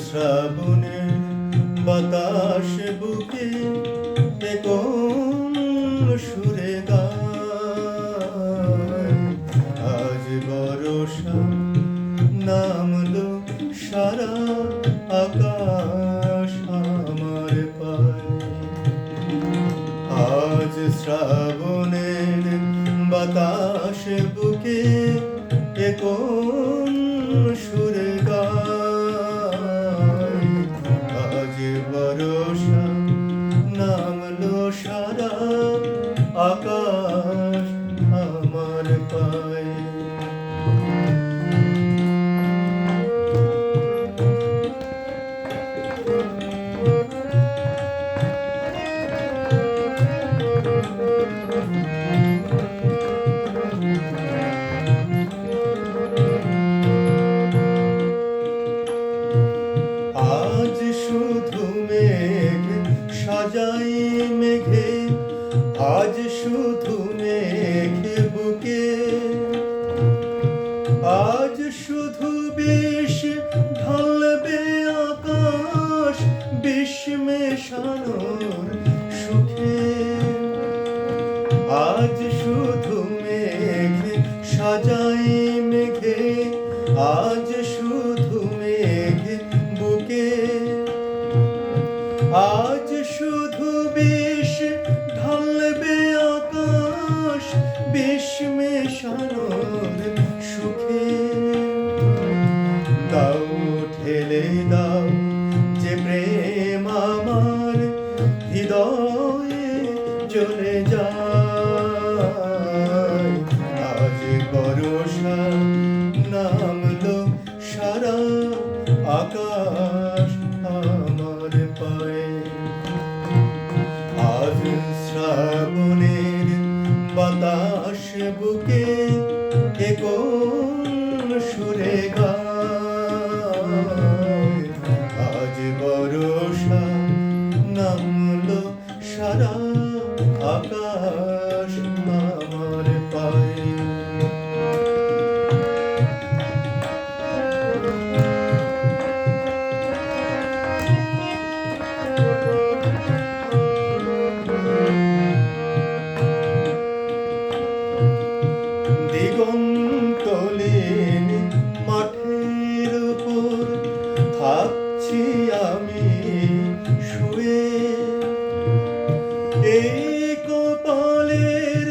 শ্রাবণে বাতাস বুকে কোন সুরে গায় আজ বর্ষা নামলো সারা আকাশ আমার পায় আজ শ্রাবণের বাতাস বুকে কোন সুরে গায় আজ বর্ষা নামলো সারা আকাশ আমার পায় আজ শুধু মেঘ সাজাই মেঘে আজ শুধু মেঘ বুকে আজ শুধু বিষ ঢালবে আকাশ বিষ মেশানোর সুখে আজ শুধু মেঘ সাজাই মেঘে আজ শুধু মেঘ বুকে আজ শুধু বিষ ঢালবে আকাশ বিষ মেশানোর সুখে দাও ঠেলে দাও যে প্রেম আমার হৃদয়ে জ্বলে যায় আজ বর্ষা নামলো সারা আকাশ আমার পায়ে আজ শ্রাবণের বাতাস বুকে কোন সুরে গায় আজ বর্ষা নামলো সারা আকাশ আমার পায়ে দিগন্তলীন মাঠের উপর থাকছি আমি শুয়ে এই কপালের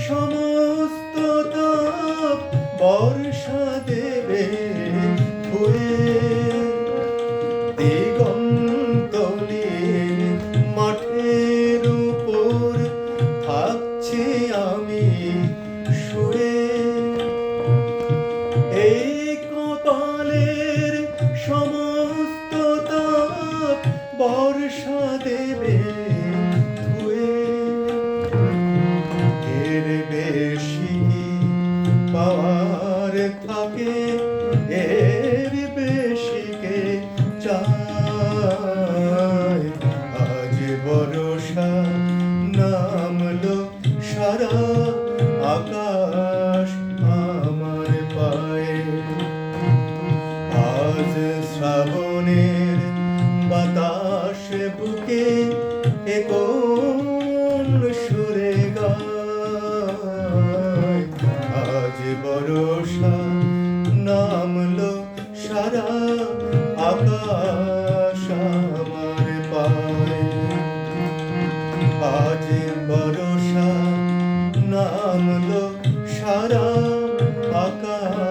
সমস্ত তাপ বর্ষা দেবে ধুয়ে দিগন্তলীন মাঠের উপর থাকছি আমি শুয়ে এই কপালের সমস্ত তাপ বর্ষা দেবে ধুয়ে এর বেশি পাওয়ার থাকে এর বেশিকে চায় আজ বর্ষা নামলো সারা আকাশ আমার পায়ে আজ শ্রাবণের বাতাস বুকে কোন সুরে গায় আজ বর্ষা নামলো সারা আকাশ আমার পায়ে আজ বর্ষা নামলো সারা আকাশ